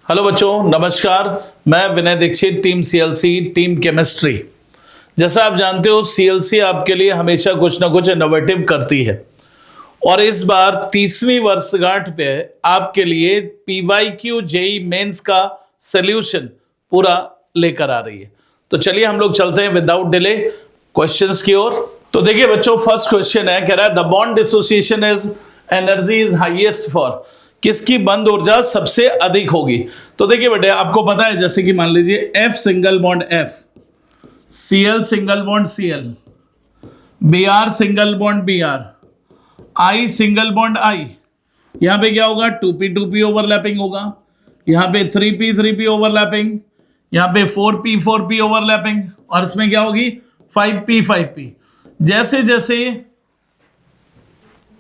Hello बच्चों, नमस्कार। मैं Vinay Dikshit, team CLC, team chemistry. जैसा आप जानते हो, सीएलसी आपके लिए हमेशा कुछ ना कुछ इनोवेटिव करती है और इस बार 30वीं वर्षगांठ पे आपके लिए पीवाईक्यू जेई मेंस का सॉल्यूशन पूरा लेकर आ रही है। तो चलिए हम लोग चलते हैं विदाउट डिले क्वेश्चंस की ओर। तो देखिए बच्चों, फर्स्ट क्वेश्चन है, कह रहा है the bond dissociation is energy is highest for, किसकी बंद ऊर्जा सबसे अधिक होगी। तो देखिए बेटे, आपको पता है जैसे कि मान लीजिए F single bond F, Cl single bond Cl, Br single bond Br, I single bond I, यहां पे क्या होगा 2p 2p ओवरलैपिंग होगा, यहां पे 3p 3p ओवरलैपिंग, यहां पे 4p 4p ओवरलैपिंग, और इसमें क्या होगी 5p 5p। जैसे जैसे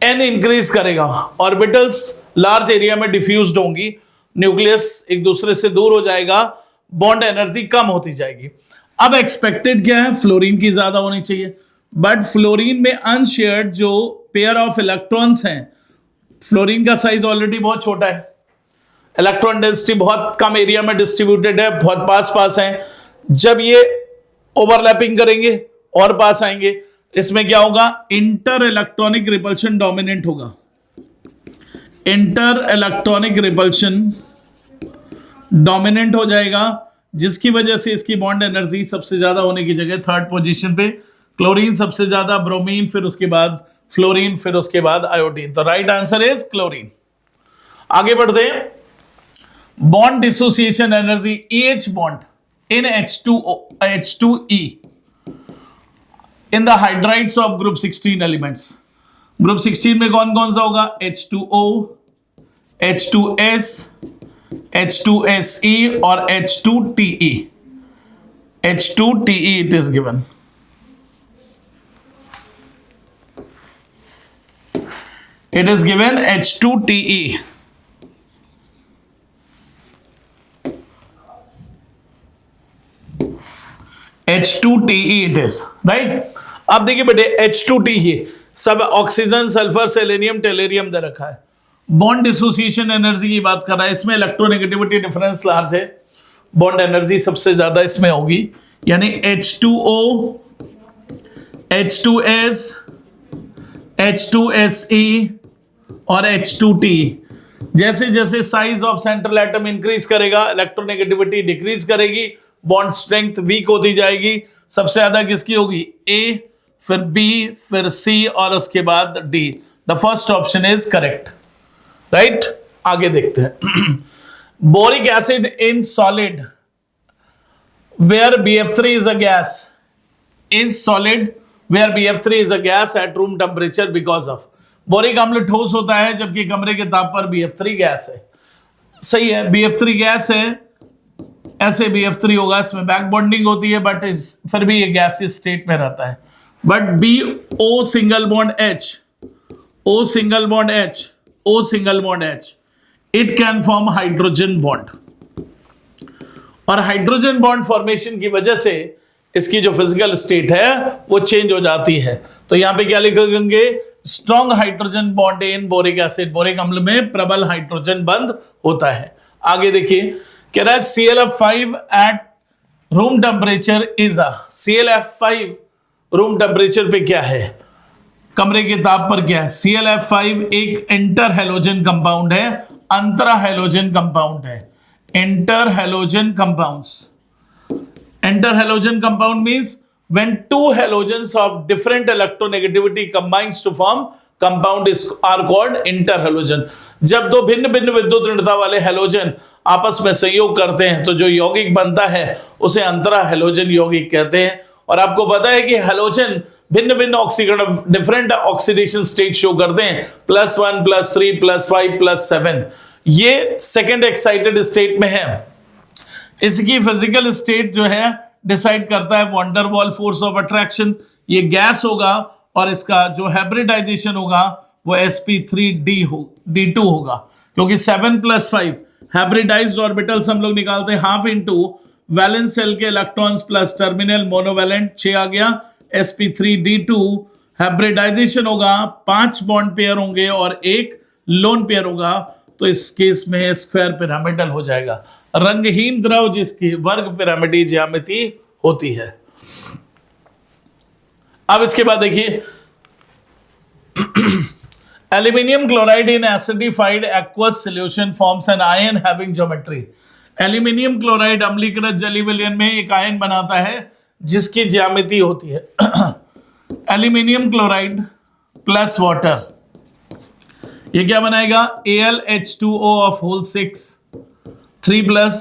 n इंक्रीज करेगा, ऑर्बिटल्स लार्ज एरिया में डिफ्यूज्ड होंगी, न्यूक्लियस एक दूसरे से दूर हो जाएगा, बॉन्ड एनर्जी कम होती जाएगी। अब एक्सपेक्टेड क्या है, फ्लोरीन की ज्यादा होनी चाहिए, बट फ्लोरीन में अनशेयर्ड जो पेयर ऑफ इलेक्ट्रॉन्स हैं, फ्लोरीन का साइज ऑलरेडी बहुत छोटा है, इलेक्ट्रॉन डेंसिटी बहुत कम एरिया में डिस्ट्रीब्यूटेड है, बहुत पास पास है। जब ये ओवरलैपिंग करेंगे और पास आएंगे, इसमें क्या होगा, इंटर इलेक्ट्रॉनिक रिपल्शन डोमिनेंट होगा, इंटर इलेक्ट्रॉनिक रिपल्शन डोमिनेंट हो जाएगा, जिसकी वजह से इसकी बॉन्ड एनर्जी सबसे ज्यादा होने की जगह थर्ड पोजीशन पे क्लोरीन सबसे ज्यादा, ब्रोमीन, फिर उसके बाद फ्लोरीन, फिर उसके बाद आयोडीन। तो राइट आंसर इज क्लोरीन। आगे बढ़ते हैं, bond dissociation energy EH bond in H2E in the hydrides of group 16 elements. Group 16 में कौन कौन सा होगा, H2O, H2S, H2SE और H2TE। H2TE it is given. It is given H2TE. H2TE it is, right? अब देखिए बेटे, H2TE सब ऑक्सीजन, सल्फर, सेलेनियम, टेलेरियम दे रखा है। बॉन्ड डिसोसिएशन एनर्जी की बात कर रहा है, इसमें इलेक्ट्रोनेगेटिविटी डिफरेंस लार्ज है, बॉन्ड एनर्जी सबसे ज्यादा इसमें होगी, यानी H2O, H2S, H2SE और H2TE। जैसे जैसे size of central atom increase करेगा, इलेक्ट्रोनेगेटिविटी डिक्रीज करेगी, बॉन्ड स्ट्रेंथ वीक होती जाएगी। सबसे ज्यादा किसकी होगी, A, फिर B, फिर C और उसके बाद D। The first option is correct, right. आगे देखते हैं, boric acid in solid where BF3 is a gas is solid where BF3 is a gas at room temperature because of. Boric अम्ल ठोस होता है जबकि कमरे के ताप पर BF3 गैस है। सही है, BF3 गैस है, ऐसे BF3 होगा, इसमें बैक बॉन्डिंग होती है, बट फिर भी ये गैसियस स्टेट में रहता है। But O single bond H, O single bond H, O single bond H, it can form hydrogen bond, और हाइड्रोजन बॉन्ड फॉर्मेशन की वजह से इसकी जो फिजिकल स्टेट है वो चेंज हो जाती है। तो यहां पे क्या लिखेंगे, strong hydrogen bond in boric acid, boric अम्ल में प्रबल हाइड्रोजन बंद होता है। आगे देखिए, कह रहा है ClF5 eight room temperature is a, ClF5 room temperature पे क्या है, कमरे के ताप पर क्या है। ClF5 एक इंटर हेलोजन कंपाउंड है, अंतरा हेलोजन कंपाउंड है। Inter halogen compounds, inter halogen compound means when two halogens of different electronegativity combines to form compound are called inter halogen. जब दो भिन्न भिन्न विद्युत ऋणता वाले हेलोजन आपस में संयोग करते हैं तो जो यौगिक बनता है उसे अंतरा हेलोजन यौगिक कहते हैं। और आपको पता है कि हेलोजन भिन्न भिन्न ऑक्सीकरण, डिफरेंट ऑक्सीडेशन स्टेट शो करते हैं, +1, +3, +5, +7। ये सेकेंड एक्साइटेड स्टेट में है। इसकी फिजिकल स्टेट जो है डिसाइड करता है van der Waals force of attraction. ये गैस होगा और इसका जो हाइब्रिडाइजेशन होगा वो sp3d2 होगा, क्योंकि 7+5 हाइब्रिडाइज्ड ऑर्बिटल्स हम लोग निकालते हैं हाफ इनटू वैलेंस शेल के इलेक्ट्रॉन्स प्लस टर्मिनल मोनोवैलेंट 6 आ गया, sp3d2 हाइब्रिडाइजेशन होगा, 5 बॉन्ड पेयर होंगे और एक लोन पेयर होगा, तो इस केस में स्क्वायर पिरामिडल हो जाएगा। रंगहीन द्रव जिसकी वर्ग पिरामिडी ज्यामिति होती है। अब इसके बाद देखिए, aluminium chloride in acidified aqueous solution forms an ion having geometry. Aluminium chloride अम्लीकृत जलीय विलयन में एक आयन बनाता है जिसकी ज्यामिति होती है एल्यूमिनियम क्लोराइड प्लस वाटर, ये क्या बनाएगा AlH2O of whole 6 3 plus,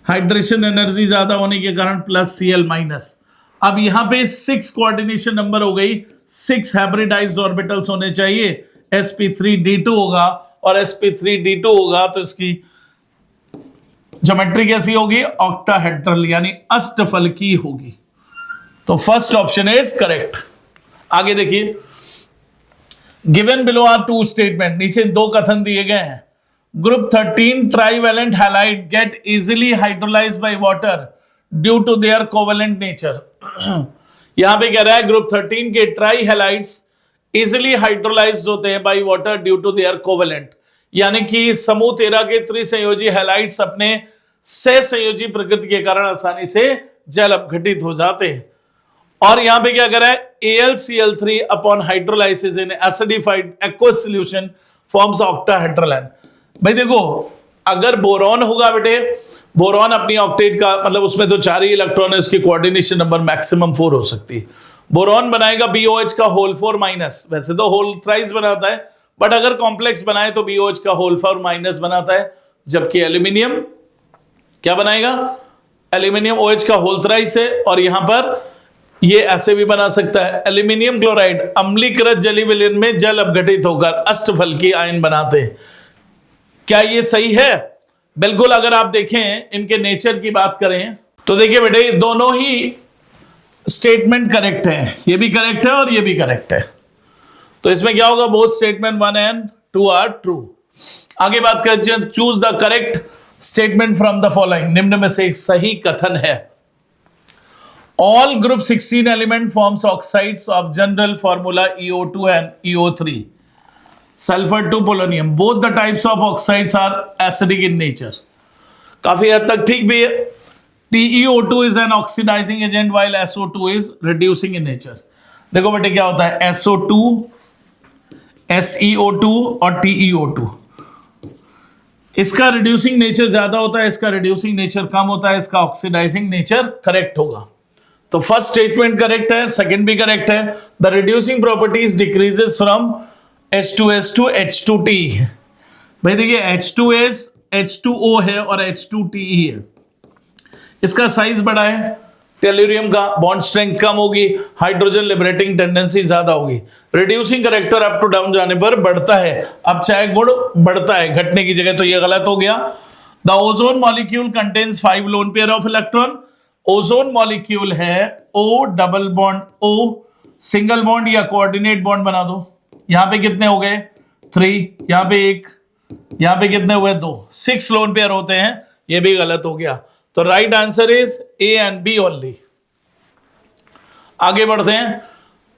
hydration energy ज्यादा होने के कारण प्लस Cl माइनस। अब यहां पे 6 कोऑर्डिनेशन नंबर हो गई, 6 हाइब्रिडाइज्ड ऑर्बिटल्स होने चाहिए, sp3d2 होगा और sp3d2 होगा तो इसकी ज्योमेट्री कैसी होगी, ऑक्टाहेड्रल यानी अष्टफलकी होगी। तो फर्स्ट ऑप्शन इज करेक्ट। आगे देखिए, गिवन बिलो आर 2 स्टेटमेंट, नीचे 2 कथन दिए गए हैं। Group 13 trivalent halide get easily hydrolysed by water due to their covalent nature. यहां पे कह रहा है ग्रुप 13 के ट्राई हैलाइड्स इजीली हाइड्रोलाइज्ड होते हैं by water due to their covalent, यानी कि समूह 13 के त्रिसंयोजी हैलाइड्स अपने सहसंयोजी प्रकृति के कारण आसानी से जल अपघटित हो जाते हैं। और यहां पे क्या कर रहा है, AlCl3 upon hydrolysis in acidified aqueous solution forms octahedral ion. भाई देखो, अगर बोरॉन होगा बेटे, बोरॉन अपनी ऑक्टेट का मतलब उसमें तो 4 ही इलेक्ट्रॉन है, उसकी कोऑर्डिनेशन नंबर मैक्सिमम 4 हो सकती है। बोरॉन बनाएगा BOH का होल 4 माइनस, वैसे तो होल थ्राइस बनाता है बट अगर कॉम्प्लेक्स बनाए तो BOH का होल 4 माइनस बनाता है, जबकि एल्यूमिनियम क्या बनाएगा, एल्यूमिनियम OH का होल थ्राइस है और यहां पर ये ऐसे भी बना सकता है। एल्यूमिनियम क्लोराइड अम्लीकृत जलीय विलयन में जल अपघटित होकर अष्टफलकी आयन बनाते हैं। क्या ये सही है? बिल्कुल। अगर आप देखें इनके नेचर की बात करें तो देखिए बेटे, दोनों ही स्टेटमेंट करेक्ट है, ये भी करेक्ट है और ये भी करेक्ट है। तो इसमें क्या होगा, both statement 1 and 2 are true. आगे बात करते हैं, choose the correct statement from the following, निम्न में से एक सही कथन है। All group 16 element forms oxides of general formula EO2 and EO3. Sulfur to polonium. Both the types of oxides are acidic in nature. काफी हद तक ठीक भी है। TeO2 is an oxidizing agent while SO2 is reducing in nature. देखो बेटे क्या होता है, SO2, SeO2 और TeO2, इसका रिड्यूसिंग नेचर ज्यादा होता है, इसका रिड्यूसिंग नेचर कम होता है, इसका ऑक्सीडाइजिंग नेचर करेक्ट होगा। तो फर्स्ट स्टेटमेंट करेक्ट है, सेकंड भी करेक्ट है। The reducing properties decreases from H2S to H2T। भाई देखिए, H2S H2O है और H2TE है, इसका साइज बड़ा है, टेल्यूरियम का बॉन्ड स्ट्रेंथ कम होगी, हाइड्रोजन लिबरेटिंग टेंडेंसी ज्यादा होगी, reducing character up to down जाने पर बढ़ता है। अब चाहे गुण बढ़ता है घटने की जगह, तो ये गलत हो गया। The ozone molecule contains 5 lone pair of electron. Ozone molecule है O double bond O, single bond या कोऑर्डिनेट बॉन्ड बना दो। यहां पे कितने हो गए, 3, यहां पे 1, यहां पे कितने हुए, 2, 6 लोन पेयर होते हैं, ये भी गलत हो गया। तो right answer is A and B only. आगे बढ़ते हैं,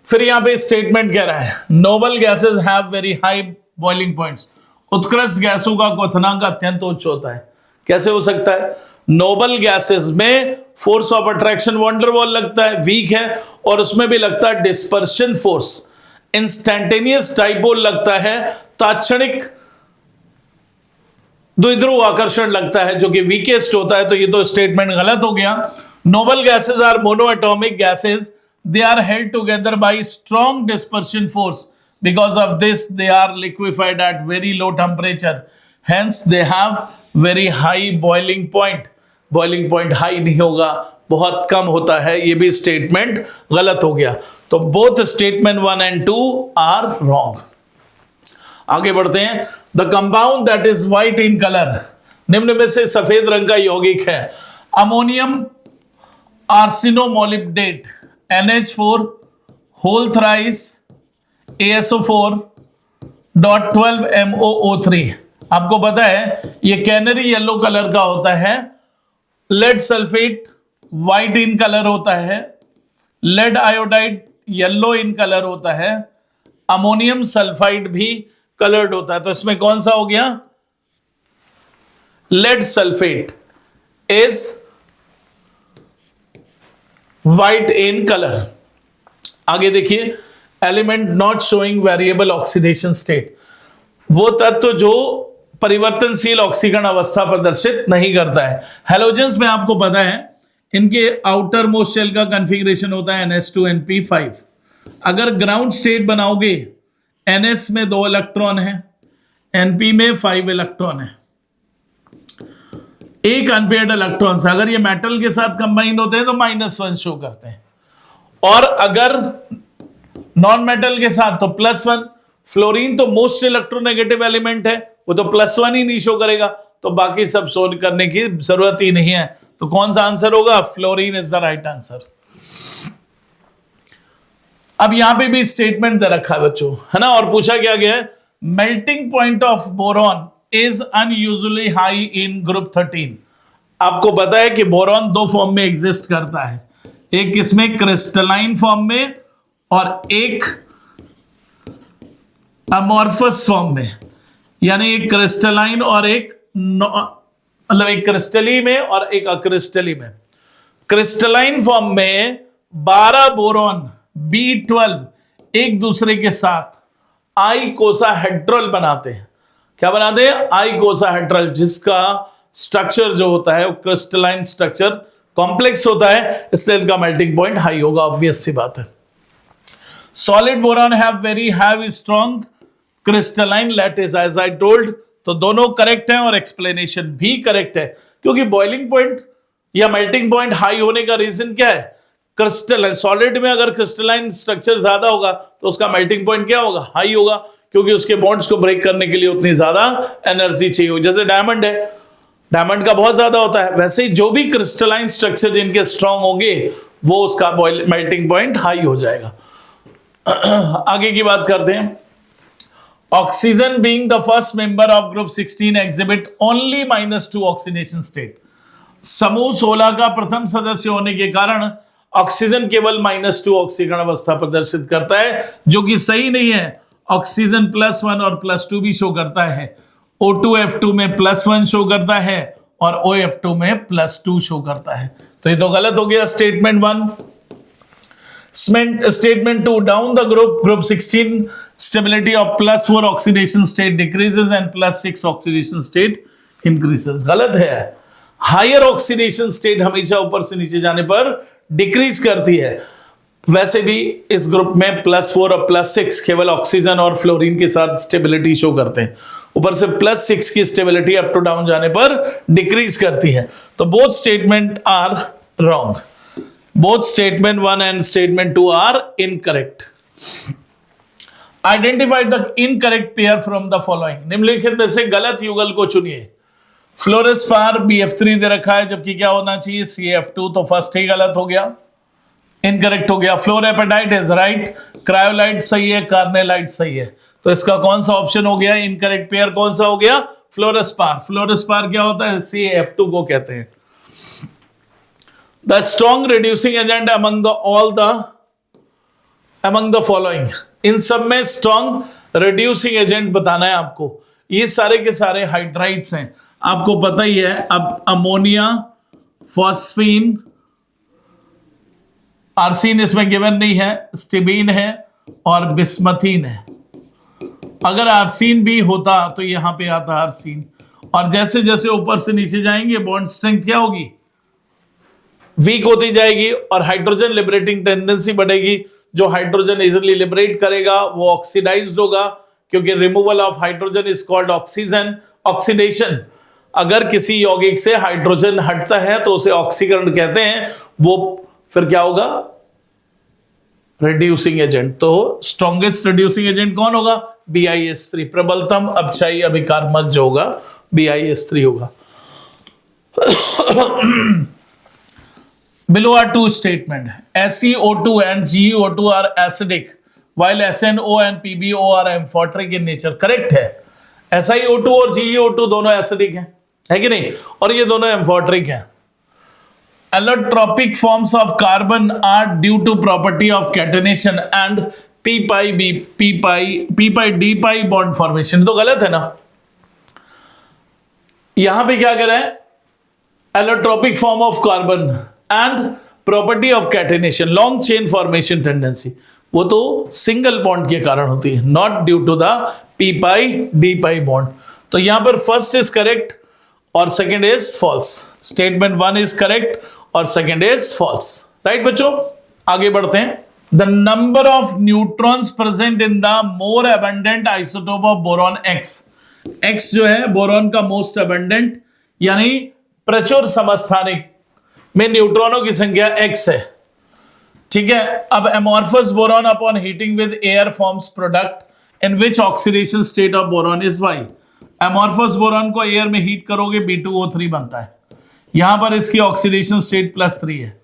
फिर यहां पे स्टेटमेंट कह रहा है, noble gases have very high boiling points. उत्कृष्ट गैसों का क्वथनांक अत्यंत उच्च होता है। कैसे हो सकता है, नोबल गैसेस में force of attraction wonder wall लगता है, वीक है, और उसमें भी लगता है डिस्पर्शन फोर्स, इंस्टैंटेनियस डाइपोल लगता है, तात्क्षणिक द्विध्रुव आकर्षण लगता है जो कि वीकेस्ट होता है। तो ये तो स्टेटमेंट गलत हो गया। Noble gases are monoatomic gases, they are held together by strong dispersion force, because of this they are liquefied at very low temperature, hence they have very high boiling point. Boiling point high नहीं होगा, बहुत कम होता है, ये भी statement गलत हो गया। तो both statement 1 and 2 are wrong. आगे बढ़ते हैं, the compound that is white in colour, निम्न में से सफेद रंग का यौगिक है। Ammonium arsenomolybdate NH4 whole thrice ASO4 .12MOO3। आपको पता है ये कैनरी येलो कलर का होता है। Lead sulphate white in colour होता है, lead iodide yellow in colour होता है, अमोनियम सल्फाइड भी कलर्ड होता है। तो इसमें कौन सा हो गया? Lead sulphate is white in colour. आगे देखिए, element not showing variable oxidation state, वो तत्व जो परिवर्तनशील ऑक्सीकरण अवस्था प्रदर्शित नहीं करता है। हैलोजेंस में आपको पता है इनके आउटर मोस्ट शेल का कॉन्फ़िगरेशन होता है NH2NP5। अगर ग्राउंड स्टेट बनाओगे, NS में 2 इलेक्ट्रॉन है, NP में 5 इलेक्ट्रॉन है, एक अनपेयर्ड इलेक्ट्रॉन से। अगर ये मेटल के साथ कंबाइन होते हैं तो -1 शो करते हैं, और अगर नॉन मेटल के साथ तो +1। फ्लोरीन तो मोस्ट इलेक्ट्रोनेगेटिव एलिमेंट है, वो तो +1 ही नहीं शो करेगा, तो बाकी सब शो करने की जरूरत ही नहीं है। तो कौन सा आंसर होगा? Fluorine is the right answer. अब यहां पे भी स्टेटमेंट दे रखा है बच्चों, है ना, और पूछा क्या गया है, melting point of boron is unusually high in group 13। आपको पता है कि बोरॉन 2 फॉर्म में एग्जिस्ट करता है, एक इसमें क्रिस्टलाइन फॉर्म में और एक अमॉर्फस फॉर्म में, यानी एक क्रिस्टलाइन और एक मतलब एक क्रिस्टली में और एक अक्रिस्टली में। क्रिस्टलाइन फॉर्म में 12 बोरॉन B12 एक दूसरे के साथ आइकोसाहेड्रल बनाते हैं। क्या बनाते हैं? आइकोसाहेड्रल, जिसका स्ट्रक्चर जो होता है वो क्रिस्टलाइन स्ट्रक्चर कॉम्प्लेक्स होता है, इसलिए इनका मेल्टिंग पॉइंट हाई होगा, ऑब्वियस सी बात है। Solid boron have very strong crystalline lattice as I told. तो दोनों करेक्ट हैं और एक्सप्लेनेशन भी करेक्ट है, क्योंकि बॉइलिंग पॉइंट या मेल्टिंग पॉइंट हाई होने का रीजन क्या है? क्रिस्टलाइन। सॉलिड में अगर क्रिस्टलाइन स्ट्रक्चर ज्यादा होगा तो उसका मेल्टिंग पॉइंट क्या होगा? हाई होगा, क्योंकि उसके बॉन्ड्स को ब्रेक करने के लिए उतनी ज्यादा एनर्जी चाहिए। जैसे डायमंड है, डायमंड का बहुत ज्यादा होता है, वैसे ही जो भी क्रिस्टलाइन स्ट्रक्चर जिनके स्ट्रांग होंगे वो उसका मेल्टिंग पॉइंट हाई हो जाएगा। आगे की बात करते हैं। Oxygen being the first member of group 16 exhibit only -2 oxidation state. समूह 16 का प्रथम सदस्य होने के कारण ऑक्सीजन केवल -2 ऑक्सीकरण अवस्था प्रदर्शित करता है, जो कि सही नहीं है। ऑक्सीजन +1 और +2 भी शो करता है। O2F2 में +1 शो करता है और OF2 में +2 शो करता है। तो ये तो गलत हो गया statement 1। Statement 2, down the group 16 stability of +4 oxidation state decreases and +6 oxidation state increases। गलत है। हायर ऑक्सीडेशन स्टेट हमेशा ऊपर से नीचे जाने पर डिक्रीज करती है। वैसे भी इस ग्रुप में +4 और +6 केवल ऑक्सीजन और फ्लोरीन के साथ स्टेबिलिटी शो करते हैं, ऊपर से +6 की स्टेबिलिटी अप टू डाउन जाने पर डिक्रीज करती है। तो both statement are wrong. Both statement 1 and statement 2 are incorrect. Identify the incorrect pair from the following। निम्नलिखित में से गलत युगल को चुनिए। फ्लोरेस्पार BF3 दे रखा है, जबकि क्या होना चाहिए? CF2, तो फर्स्ट ही गलत हो गया, इनकरेक्ट हो गया। फ्लोरेपेटाइट इज राइट, क्रायोलाइट सही है, कार्नेलाइट सही है। तो इसका कौन सा ऑप्शन हो गया? इनकरेक्ट पेयर कौन सा हो गया? फ्लोरेस्पार। फ्लोरेस्पार क्या होता है? CF2 को कहते हैं। The strong reducing agent among the following। इन सब में स्ट्रॉन्ग रिड्यूसिंग एजेंट बताना है आपको। ये सारे के सारे हाइड्राइड्स हैं, आपको पता ही है। अब अमोनिया, फॉस्फीन, आर्सीन इसमें गिवन नहीं है, स्टिबीन है और बिस्मथीन है। अगर आर्सीन भी होता तो यहां पे आता आर्सीन। और जैसे जैसे ऊपर से नीचे जाएंगे बॉन्ड स्ट्रेंथ क्या होगी? वीक होती जाएगी और हाइड्रोजन लिबरेटिंग टेंडेंसी बढ़ेगी। जो हाइड्रोजन इजीली लिबरेट करेगा वो ऑक्सीडाइज्ड होगा, क्योंकि removal of hydrogen is called oxygen oxidation. अगर किसी यौगिक से हाइड्रोजन हटता है तो उसे ऑक्सीकरण कहते हैं। वो फिर क्या होगा? Reducing agent. तो स्ट्रॉन्गेस्ट रिड्यूसिंग एजेंट कौन होगा? BiS3। प्रबलतम अपचायी अभिकारक जो होगा BiS3 होगा। Below are two statement. SeO2 and GeO2 are acidic, while SNO and PbO are amphoteric in nature। Correct है। SiO2 और GeO2 दोनों एसिडिक हैं, है कि नहीं? और ये दोनों एम्फोटेरिक हैं। Allotropic forms of carbon are due to property of catenation and P pi B P pi D pi bond formation, तो गलत है ना। यहां पे क्या करें, allotropic form of carbon and property of catenation, long chain formation tendency, वो तो सिंगल बॉन्ड के कारण होती है, not due to the P pi D pi bond. तो यहां पर फर्स्ट इज करेक्ट और second is false. Statement 1 is correct और सेकंड इज फॉल्स। राइट बच्चों, आगे बढ़ते हैं। The number of neutrons present in the more abundant isotope of boron x, x जो है बोरॉन का मोस्ट अबंडेंट यानी प्रचुर समस्थानिक में न्यूट्रॉनों की संख्या एक्स है, ठीक है। अब amorphous boron upon heating with air forms product in which oxidation state of boron is Y. Amorphous boron को एयर में हीट करोगे B2O3 बनता है, यहां पर इसकी ऑक्सीडेशन स्टेट +3 है।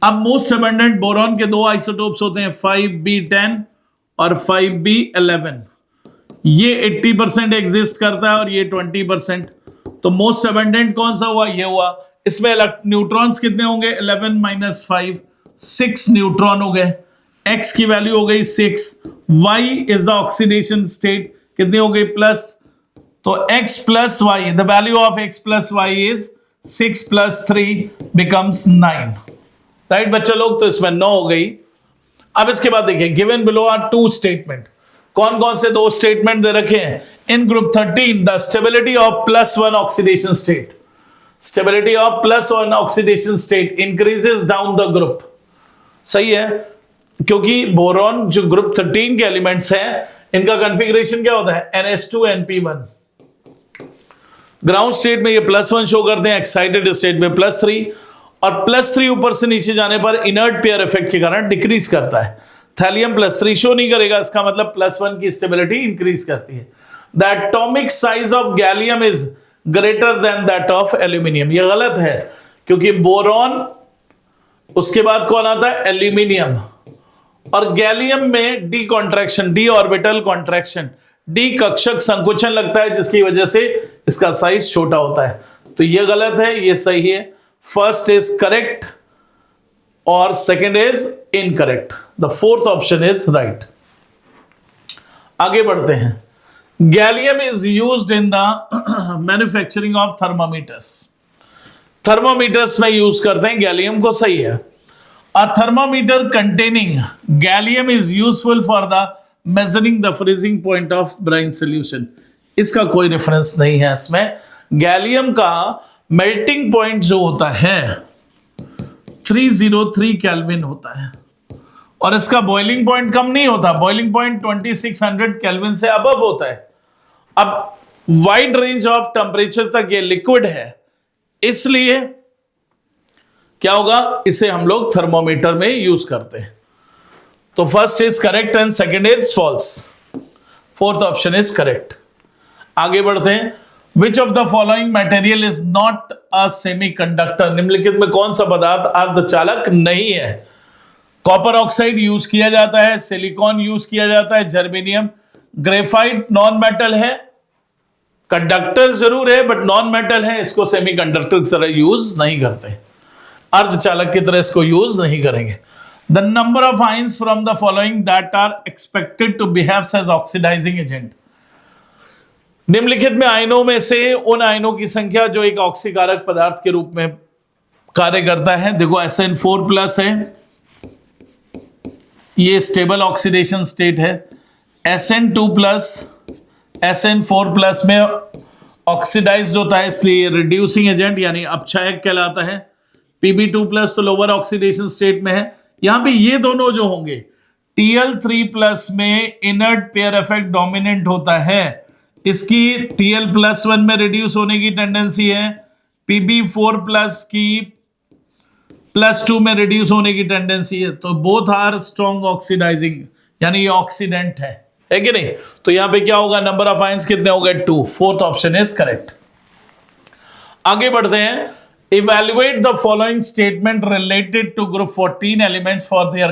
अब मोस्ट अबंडेंट बोरॉन के दो आइसोटोप्स होते हैं 5B10 और 5B11, ये 80% एग्जिस्ट करता है और ये 20%। तो मोस्ट अबंडेंट कौन सा हुआ, ये हुआ। इसमें न्यूट्रॉन्स कितने होंगे, 11 - 5, 6 न्यूट्रॉन हो गए। x की वैल्यू हो गई 6, y is the oxidation state, कितनी हो गई प्लस, तो x + y, the value of x + y is 6 + 3 becomes 9। Right बच्चा लोग, तो इसमें 9 हो गई। अब इसके बाद देखिए, गिवन बिलो आर 2 स्टेटमेंट, कौन कौन से 2 स्टेटमेंट दे रखे हैं। In group 13 the stability of +1 oxidation state, stability of +1 oxidation state increases down the group. सही है, क्योंकि बोरॉन जो ग्रुप 13 के एलिमेंट्स हैं इनका कॉन्फ़िगरेशन क्या होता है, NH2 ग्राउंड स्टेट में ये +1 शो करते हैं, एक्साइटेड स्टेट में +3, और +3 ऊपर से नीचे जाने पर इनर्ट पेयर इफेक्ट के कारण डिक्रीज करता है। थैलियम +3 शो नहीं करेगा, इसका मतलब +1 की स्टेबिलिटी इंक्रीज करती है। The atomic size of gallium is greater than that of aluminium, ये गलत है, क्योंकि बोरॉन उसके बाद कौन आता है, एल्यूमिनियम, और गैलियम में D contraction, D orbital contraction, D कक्षक संकुचन लगता है, जिसकी वजह से इसका साइज छोटा होता है। तो ये गलत है, ये सही है। फर्स्ट इज करेक्ट और second is incorrect, the fourth option is right. आगे बढ़ते हैं। Gallium is used in the manufacturing of thermometers, thermometers में यूज करते हैं गैलियम को, सही है। A thermometer containing gallium is useful for the measuring the freezing point of brine solution, इसका कोई रेफरेंस नहीं है इसमें। गैलियम का मेल्टिंग पॉइंट जो होता है 303 केल्विन होता है, और इसका बॉइलिंग पॉइंट कम नहीं होता, बॉइलिंग पॉइंट 2600 केल्विन से अबव होता है। अब वाइड रेंज ऑफ टेम्परेचर तक ये लिक्विड है, इसलिए क्या होगा, इसे हम लोग थर्मोमीटर में यूज करते हैं। तो first is correct and second is false, fourth option is correct. आगे बढ़ते हैं। Which of the following material is not a semiconductor, निम्नलिखित में कौन सा पदार्थ अर्धचालक नहीं है। कॉपर ऑक्साइड यूज किया जाता है, सिलिकॉन यूज किया जाता है, जर्मेनियम, ग्रेफाइट नॉन मेटल है, कंडक्टर जरूर है बट नॉन मेटल है, इसको सेमीकंडक्टर की तरह यूज नहीं करते, अर्धचालक की तरह इसको यूज नहीं करेंगे। The number of ions from the following that are expected to behave as oxidising agent, निम्नलिखित में आयनों में से उन आयनों की संख्या जो एक ऑक्सीकारक पदार्थ के रूप में कार्य करता है। देखो SN4+ है, ये स्टेबल ऑक्सीडेशन स्टेट है। SN2+, SN4+ में ऑक्सीडाइज्ड होता है, इसलिए रिड्यूसिंग एजेंट यानी अपक्षयक कहलाता है। Pb2+ तो लोअर ऑक्सीडेशन स्टेट में है। यहां पे ये दोनों जो होंगे, Tl3+ में इनर्ट पेयर इफेक्ट डोमिनेंट होता है, इसकी Tl+1 में रिड्यूस होने की टेंडेंसी है, Pb4+ की +2 में रिड्यूस होने की टेंडेंसी है। तो बोथ आर स्ट्रॉन्ग ऑक्सीडाइजिंग, यानी ये ऑक्सीडेंट है कि नहीं। तो यहां पे क्या होगा, नंबर ऑफ आयंस कितने हो गए, 2, फोर्थ ऑप्शन इज करेक्ट। आगे बढ़ते हैं। Evaluate the following statement related to group 14 elements for their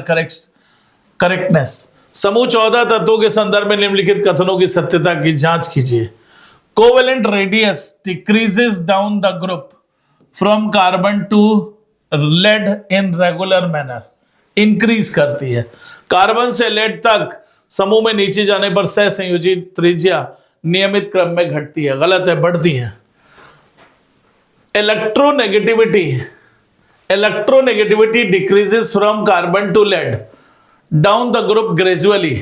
correctness, समूह 14 तत्वों के संदर्भ में निम्नलिखित कथनों की सत्यता की जांच कीजिए। Covalent radius decreases down the group from carbon to lead in regular manner, increase करती है। कार्बन से लेड तक समूह में नीचे जाने पर सहसंयोजी त्रिज्या नियमित क्रम में घटती है, गलत है, बढ़ती है। Electronegativity decreases from carbon to lead down the group gradually.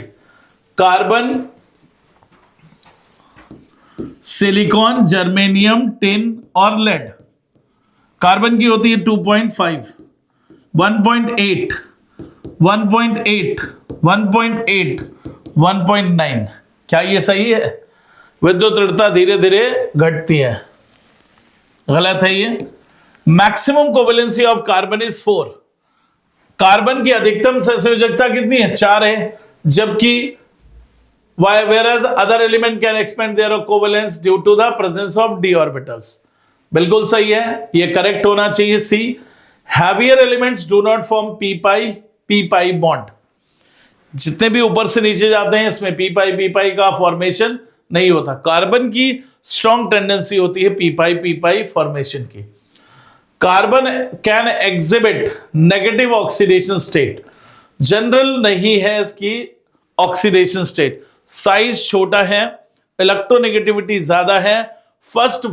Carbon, silicon, germanium, tin और लेड। कार्बन की होती है 2.5, 1.8, 1.8, 1.8, 1.9। क्या ये सही है? विद्युत दृढ़ता धीरे धीरे घटती है, गलत है ये। Maximum covalency of carbon is 4। Carbon की अधिकतम सहसंयोजकता कितनी है? 4 है, जबकि whereas other element can expand their covalence due to the presence of d orbitals। बिल्कुल सही है, ये करेक्ट होना चाहिए C. Heavier elements do not form P pi bond. जितने भी ऊपर से नीचे जाते हैं इसमें पी पाई का फॉर्मेशन नहीं होता। कार्बन की स्ट्रॉन्ग टेंडेंसी होती है पी पाई फॉर्मेशन की। Carbon can exhibit negative oxidation state. General नहीं है इसकी ऑक्सीडेशन स्टेट। साइज छोटा है, इलेक्ट्रोनेगेटिविटी ज्यादा है, फर्स्ट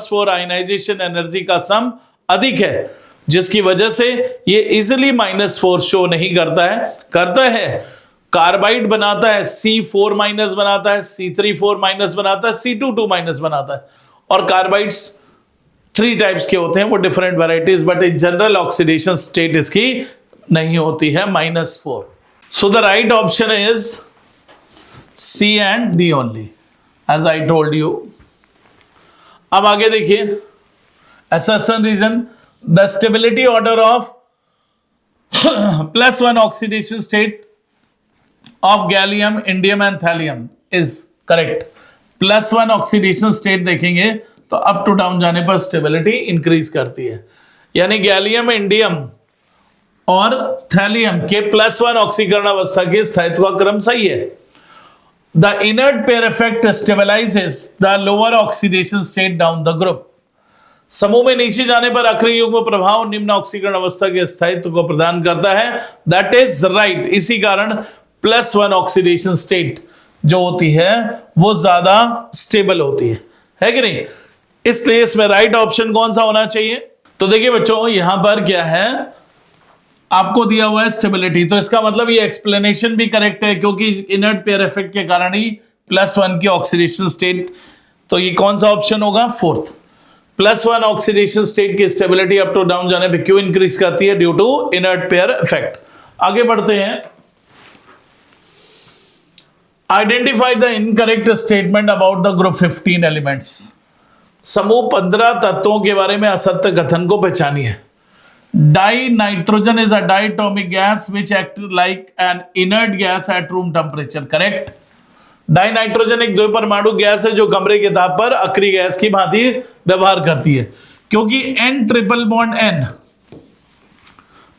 फोर आयनाइजेशन एनर्जी का सम अधिक है, जिसकी वजह से ये इजिली -4 शो नहीं करता है। कार्बाइड बनाता है C4- बनाता है, C3 4- बनाता है, C2 बनाता है। और कार्बाइड्स 3 टाइप्स के होते हैं, वो different varieties, but in general oxidation state इसकी नहीं होती है -4। So the right option is C and D only, as I told you। अब आगे देखिए, assertion reason, the stability order of +1 oxidation state of gallium, indium and thallium is correct। +1 oxidation state देखेंगे तो up to down जाने पर stability increase करती है, यानी गैलियम, इंडियम और थैलियम के +1 ऑक्सीकरण अवस्था के स्थायित्व का क्रम सही है। The inert pair effect stabilizes the lower oxidation state down the group। समूह में नीचे जाने पर अक्रिय युग्म प्रभाव निम्न ऑक्सीकरण अवस्था के स्थायित्व को प्रदान करता है। That is right। इसी कारण +1 ऑक्सीडेशन स्टेट जो होती है वो ज्यादा स्टेबल होती है कि नहीं? इसलिए इसमें राइट ऑप्शन कौन सा होना चाहिए? तो देखिए बच्चों, यहां पर क्या है, आपको दिया हुआ है स्टेबिलिटी, तो इसका मतलब ये एक्सप्लेनेशन भी करेक्ट है, क्योंकि इनर्ट पेयर इफेक्ट के कारण ही +1 की ऑक्सीडेशन स्टेट। तो ये कौन सा ऑप्शन होगा? 4th। +1 ऑक्सीडेशन स्टेट की स्टेबिलिटी अप टू डाउन जाने पे क्यों इंक्रीज करती है? Due to inert pair effect. आगे बढ़ते हैं। Identify the incorrect statement about the group 15 elements. समूह 15 तत्वों के बारे में असत्य कथन को पहचानिए। Dinitrogen is a diatomic gas which acts like an inert gas at room temperature। Correct। Dinitrogen एक द्विपरमाणु गैस है जो कमरे के ताप पर अक्रिय गैस की भांति व्यवहार करती है, क्योंकि N∣N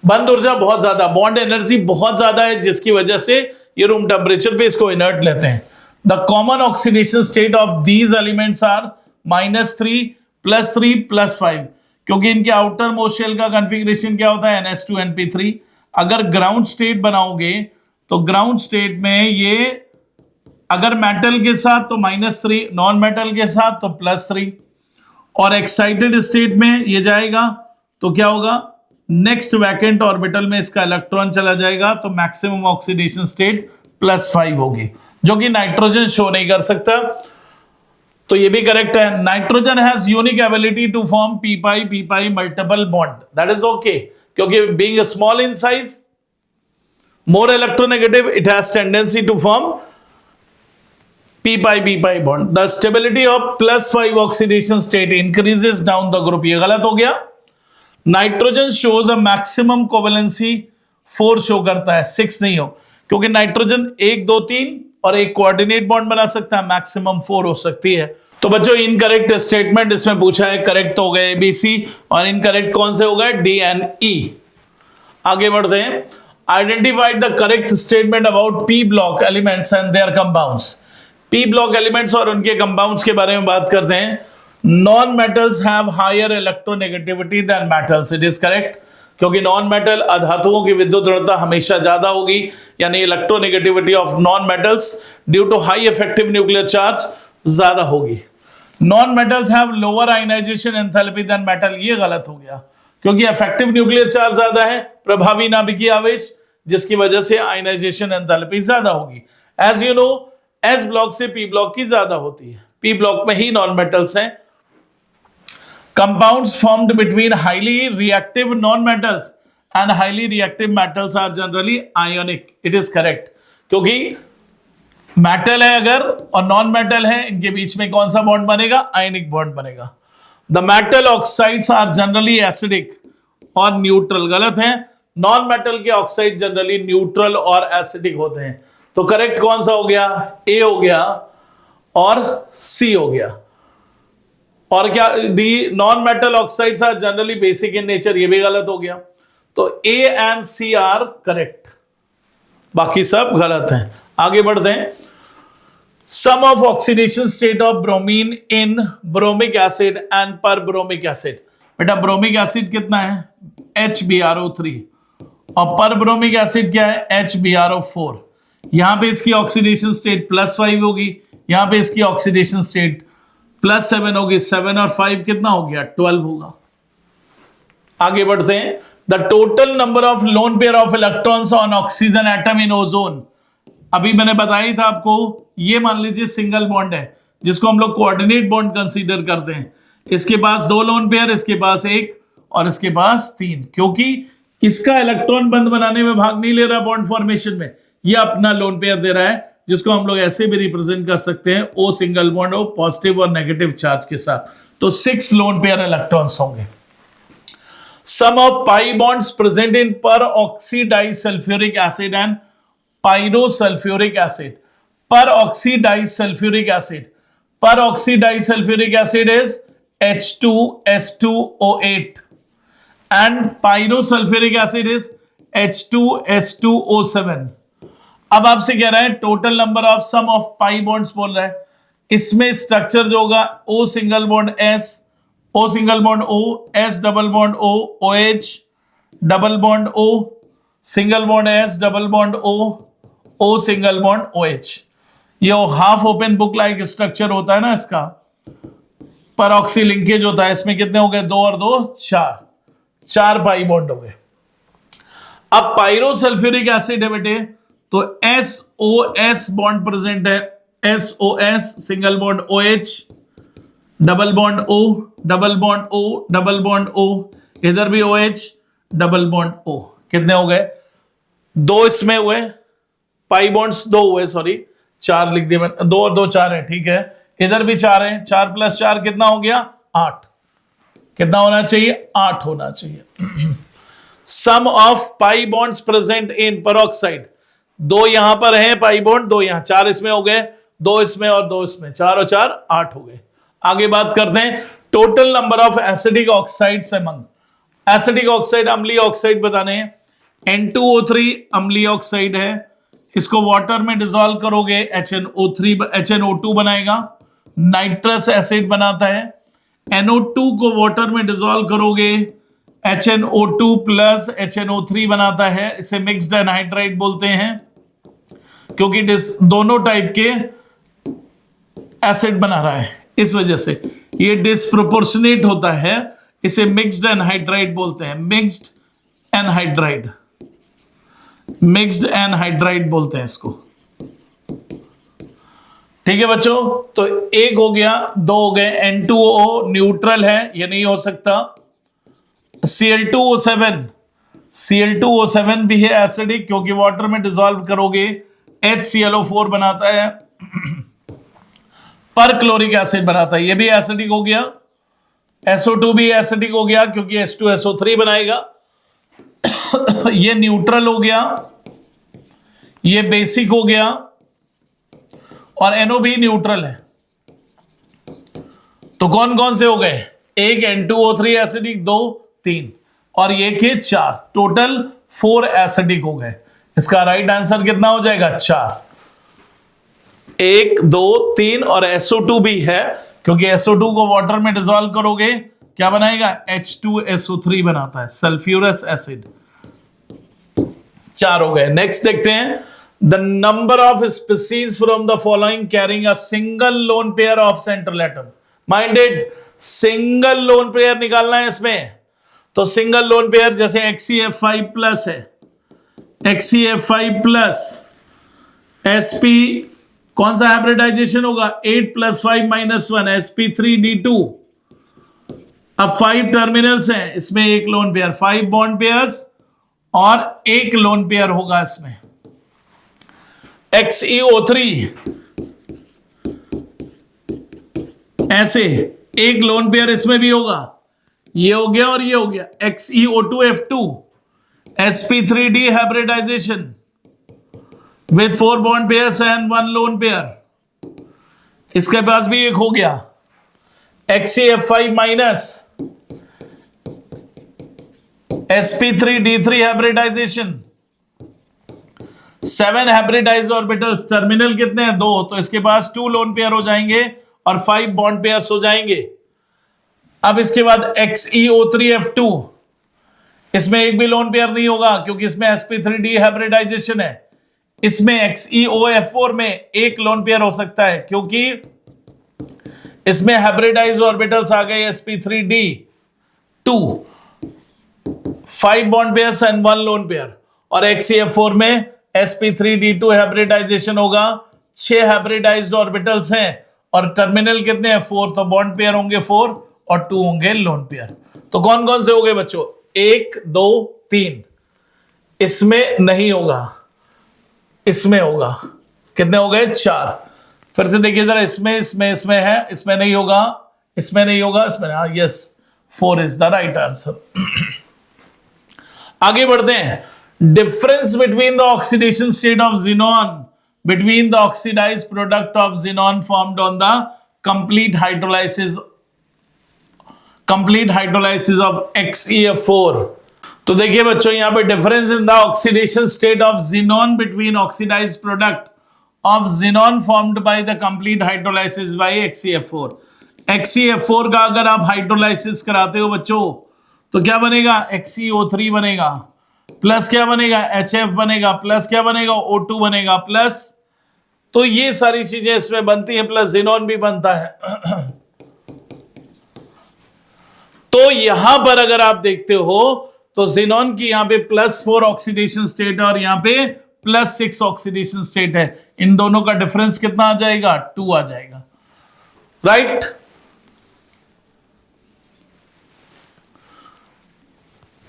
बंद ऊर्जा बहुत ज्यादा, बॉन्ड एनर्जी बहुत ज्यादा है, जिसकी वजह से ये रूम टेम्परेचर पे इसको इनर्ट लेते हैं। The common oxidation state of these elements are -3, +3, +5, क्योंकि इनके आउटर मोस्ट शेल का कॉन्फ़िगरेशन क्या होता है? NH2NP3। अगर ग्राउंड स्टेट बनाओगे तो ग्राउंड स्टेट में ये अगर मेटल के साथ तो -3, नॉन मेटल के साथ तो +3, और एक्साइटेड स्टेट में ये जाएगा तो क्या होगा? नेक्स्ट वैकेंट ऑर्बिटल में इसका इलेक्ट्रॉन चला जाएगा, तो मैक्सिमम ऑक्सीडेशन स्टेट +5 होगी, जो कि नाइट्रोजन शो नहीं कर सकता। तो ये भी करेक्ट है। Nitrogen has unique ability to form P multiple bond. That is okay, क्योंकि being small in size, more electronegative, it has tendency to form P bond. The stability of +5 oxidation state increases down the group. ये गलत हो गया। Nitrogen shows a maximum covalency 4 show करता है, 6 नहीं हो, क्योंकि नाइट्रोजन 1, 2, 3 और एक कोऑर्डिनेट बॉन्ड बना सकता है, मैक्सिमम 4 हो सकती है। तो बच्चों इनकरेक्ट स्टेटमेंट इसमें पूछा है, करेक्ट हो गए ABC, और इनकरेक्ट कौन से हो गए? D and E। आगे बढ़ते हैं। Identified the correct statement about P block elements and their compounds. P block elements और उनके कंपाउंड्स के बारे में बात करते हैं। Non metals have higher electronegativity than metals. It is correct. क्योंकि नॉन मेटल अधातुओं की विद्युत ऋणता हमेशा ज्यादा होगी, यानी electronegativity of non metals due to high effective nuclear charge ज्यादा होगी। Non metals have lower ionisation enthalpy than metal, ये गलत हो गया, क्योंकि इफेक्टिव न्यूक्लियर चार्ज ज्यादा है, प्रभावी नाभिकीय आवेश, जिसकी वजह से आयनाइजेशन एंथैल्पी ज्यादा होगी। As you know, S block से पी ब्लॉक की ज्यादा होती है, पी ब्लॉक में ही नॉन मेटल्स हैं। Compounds formed between highly reactive non-metals and highly reactive metals are generally ionic. It is correct. क्योंकि मेटल है अगर और नॉन मेटल है, इनके बीच में कौन सा बॉन्ड बनेगा? आयनिक बॉन्ड बनेगा। The metal oxides are generally acidic और न्यूट्रल, गलत है। नॉन मेटल के ऑक्साइड जनरली न्यूट्रल और एसिडिक होते हैं। तो करेक्ट कौन सा हो गया? ए हो गया और सी हो गया। और क्या? D, non metal oxides are generally basic in nature, ये भी गलत हो गया। तो A and C are correct, बाकी सब गलत हैं। आगे बढ़ते हैं। Sum of oxidation state of bromine in bromic acid and perbromic acid. बेटा ब्रोमिक एसिड कितना है? HbRO3 और पर ब्रोमिक एसिड क्या है? HbRO4। यहां पे इसकी ऑक्सीडेशन स्टेट +5 होगी, यहां पे इसकी ऑक्सीडेशन स्टेट +7 होगी। 7 और 5 कितना हो गया? 12 होगा। आगे बढ़ते हैं। The total number of lone pair of electrons on oxygen atom in ozone. अभी मैंने बताया था आपको, ये मान लीजिए सिंगल बॉन्ड है जिसको हम लोग कोऑर्डिनेट बॉन्ड कंसीडर करते हैं। इसके पास 2 लोन पेयर, इसके पास 1 और इसके पास 3, क्योंकि इसका इलेक्ट्रॉन बंद बनाने में भाग नहीं ले रहा बॉन्ड फॉर्मेशन में, ये अपना लोन पेयर दे रहा है, जिसको हम लोग ऐसे भी रिप्रेजेंट कर सकते हैं, ओ सिंगल बॉन्ड हो पॉजिटिव और नेगेटिव चार्ज के साथ। तो 6 लोन पेयर इलेक्ट्रॉन्स होंगे। Sum of pi bonds present in peroxydisulphuric acid and pyrosulphuric acid. Peroxydisulphuric acid, peroxydisulphuric acid is H2S2O8 and pyrosulphuric acid is H2S2O7। अब आपसे कह रहा है total number of sum of pi bonds बोल रहा है। इसमें structure जो होगा O single bond S, O single bond O, S double bond O, OH double bond O, single bond S double bond O, O single bond OH। ये half open book like structure होता है ना इसका, पर oxy linkage होता है। इसमें कितने हो गए? 2 और 2 4 पाई बॉन्ड हो गए। अब पाइरोसल्फ्यूरिक एसिड है बेटे, तो SOS बॉन्ड प्रेजेंट है, SOS single bond OH double bond O double bond O double bond O, इधर भी OH डबल बॉन्ड O। कितने हो गए? 2 इसमें हुए, पाई बॉन्ड्स 2 हुए, सॉरी 4 लिख दिया मैंने, 2 और 2 4 है, ठीक है। इधर भी 4 है, 4 + 4 कितना हो गया? 8। कितना होना चाहिए? 8 होना चाहिए। Sum of pi bonds present in peroxide, 2 यहां पर है पाई बॉन्ड, 2 यहां, 4 इसमें हो गए, 2 इसमें और 2 इसमें, 4 और 4 8 हो गए। आगे बात करते हैं total number of acidic oxides among. Acidic oxide, अम्लीय ऑक्साइड बताने हैं। N2O3 अम्लीय ऑक्साइड है, इसको वाटर में डिसॉल्व करोगे HNO2 बनाएगा। नाइट्रस एसिड बनाता है। NO2 को वाटर में डिसॉल्व करोगे HNO2 प्लस HNO3 बनाता है, इसे मिक्स्ड एनहाइड्राइड बोलते हैं, क्योंकि दोनों टाइप के एसिड बना रहा है, इस वजह से ये डिस्प्रोपोर्शनेट होता है, इसे मिक्स्ड एनहाइड्राइड बोलते हैं। मिक्स्ड एनहाइड्राइड, मिक्स्ड एनहाइड्राइड बोलते हैं इसको, ठीक है बच्चों। तो 1 हो गया, 2 हो गए। N2O न्यूट्रल है, ये नहीं हो सकता। Cl2O7 भी है एसिडिक, क्योंकि वाटर में डिसॉल्व करोगे HClO4 बनाता है, पर क्लोरिक एसिड बनाता है, ये भी एसिडिक हो गया। SO2 भी एसिडिक हो गया, क्योंकि H2SO3 बनाएगा। ये न्यूट्रल हो गया, ये बेसिक हो गया, और NO भी न्यूट्रल है। तो कौन कौन से हो गए? 1 N2O3 एसिडिक, 2 3 और ये के 4, टोटल 4 एसिडिक हो गए। इसका राइट आंसर कितना हो जाएगा? 4। 1 2 3 और SO2 भी है, क्योंकि SO2 को वाटर में डिसॉल्व करोगे क्या बनाएगा, H2SO3 बनाता है, सल्फ्यूरस एसिड। 4 हो गए। नेक्स्ट देखते हैं, the number of species from the following carrying a single lone pair of central atom. Minded, single lone pair निकालना है इसमें, तो सिंगल लोन पेयर जैसे XCF5 प्लस है, XCF5 प्लस sp, कौन सा हाइब्रिडाइजेशन होगा, 8 + 5 - 1 sp3d2। अब 5 टर्मिनल्स हैं, इसमें एक लोन पेयर, 5 बॉन्ड पेयर्स और एक लोन पेयर होगा इसमें। XeO3 ऐसे एक लोन पेयर इसमें भी होगा, ये हो गया और ये हो गया। XeO2F2 sp3d hybridisation with 4 bond pairs and 1 lone pair, इसके पास भी एक हो गया। XCF5- sp3d3 hybridisation, 7 hybridised orbitals, terminal कितने हैं, 2, तो इसके पास 2 लोन पेयर हो जाएंगे और 5 बॉन्ड पेयर्स हो जाएंगे। अब इसके बाद XeO3F2, इसमें एक भी लोन पेयर नहीं होगा क्योंकि इसमें sp3d हाइब्रिडाइजेशन है। इसमें XeOF4 में एक लोन पेयर हो सकता है क्योंकि इसमें हाइब्रिडाइज्ड ऑर्बिटल्स आ गए sp3d2, 5 bond pairs and 1 lone pair, और XeF4 में sp3d2 हाइब्रिडाइजेशन होगा, 6 हाइब्रिडाइज्ड ऑर्बिटल्स हैं और टर्मिनल कितने हैं, 4, तो बॉन्ड पेयर होंगे 4 और 2 होंगे लोन पेयर। तो कौन कौन से हो गए बच्चों, 1 2 3, इसमें नहीं होगा, इसमें होगा, कितने हो गए, 4। फिर से देखिए जरा, इसमें है, इसमें नहीं होगा, इसमें नहीं होगा, इसमें, yes, 4 is the right answer. आगे बढ़ते हैं, difference between the oxidation state of xenon between the oxidized product of xenon formed on the complete hydrolysis of XeF4। तो देखिए बच्चों, यहां पे difference in the oxidation state of xenon between oxidised product of xenon formed by the complete hydrolysis by XeF4। XeF4 का अगर आप hydrolysis कराते हो बच्चों तो क्या बनेगा, XeO3 बनेगा, प्लस क्या बनेगा, HF बनेगा, प्लस क्या बनेगा, O2 बनेगा, प्लस, तो ये सारी चीजें इसमें बनती है, प्लस xenon भी बनता है। तो यहां पर अगर आप देखते हो तो xenon की यहां पे +4 ऑक्सीडेशन स्टेट है और यहां पे +6 ऑक्सीडेशन स्टेट है। इन दोनों का डिफरेंस कितना आ जाएगा, 2 आ जाएगा, राइट।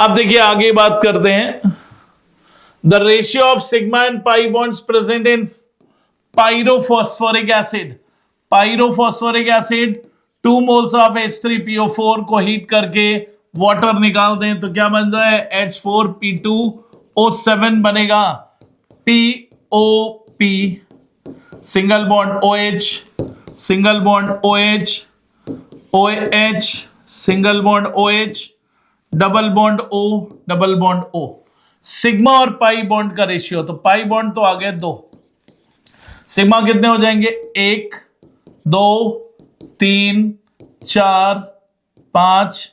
अब देखिए आगे बात करते हैं, the ratio of sigma and pi bonds present in pyrophosphoric acid. Pyrophosphoric acid 2 moles of H3PO4 को हीट करके वाटर निकाल दें तो क्या बनता है, H4P2O7 बनेगा, POP, single bond OH, single bond OH, OH, single bond OH, double bond O, double bond O। Sigma और पाई बॉन्ड का रेशियो, तो पाई बॉन्ड तो आ गए 2, सिग्मा कितने हो जाएंगे, 1 2 3 4 5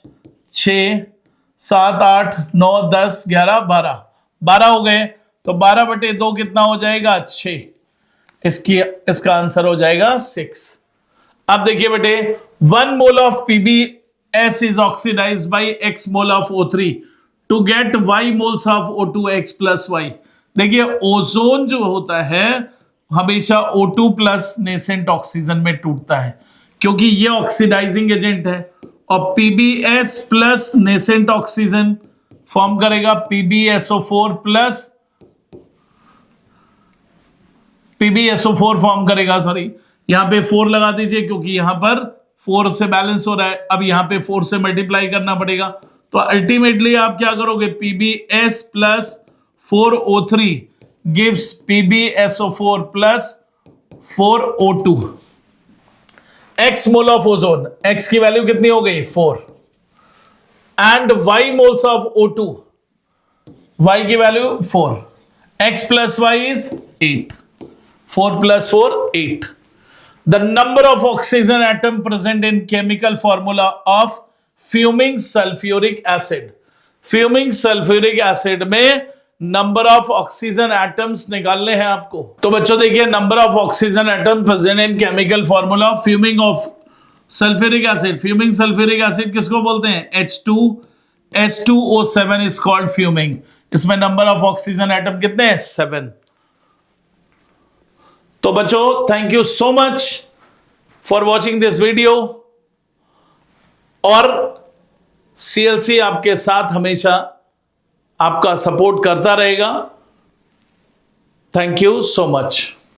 6 7 8 9 10 11 12, 12 हो गए, तो 12/2 कितना हो जाएगा, 6। इसका आंसर हो जाएगा 6। अब देखिए बेटे, 1 mole of PbS is oxidized by X mole of O3 to get Y moles of O2X plus Y। देखिए ओजोन जो होता है हमेशा O2 प्लस नेसेंट ऑक्सीजन में टूटता है क्योंकि ये ऑक्सीडाइजिंग एजेंट है, और PbS plus nascent oxygen form करेगा PbSO4 प्लस PbSO4 फॉर्म करेगा, सॉरी यहां पे 4 लगा दीजिए क्योंकि यहां पर 4 से बैलेंस हो रहा है, अब यहां पे 4 से मल्टीप्लाई करना पड़ेगा, तो अल्टीमेटली आप क्या करोगे, PbS plus 4O3 gives PbSO4 plus 4O2। X mole of ozone, X की वैल्यू कितनी हो गई, 4, and Y moles of O2, Y की value 4, X plus Y is 8, 4 + 4 8। The number of oxygen atom present in chemical formula of fuming sulphuric acid. Fuming sulphuric acid में number of oxygen atoms निकालने हैं आपको। तो बच्चों देखिए, number of oxygen atom present in chemical formula of fuming of sulphuric acid. Fuming sulphuric acid किसको बोलते हैं? H2O7 is called fuming. इसमें नंबर ऑफ ऑक्सीजन एटम कितने हैं? 7। तो बच्चों, thank you so much for watching this video, और CLC आपके साथ हमेशा आपका सपोर्ट करता रहेगा। Thank you so much.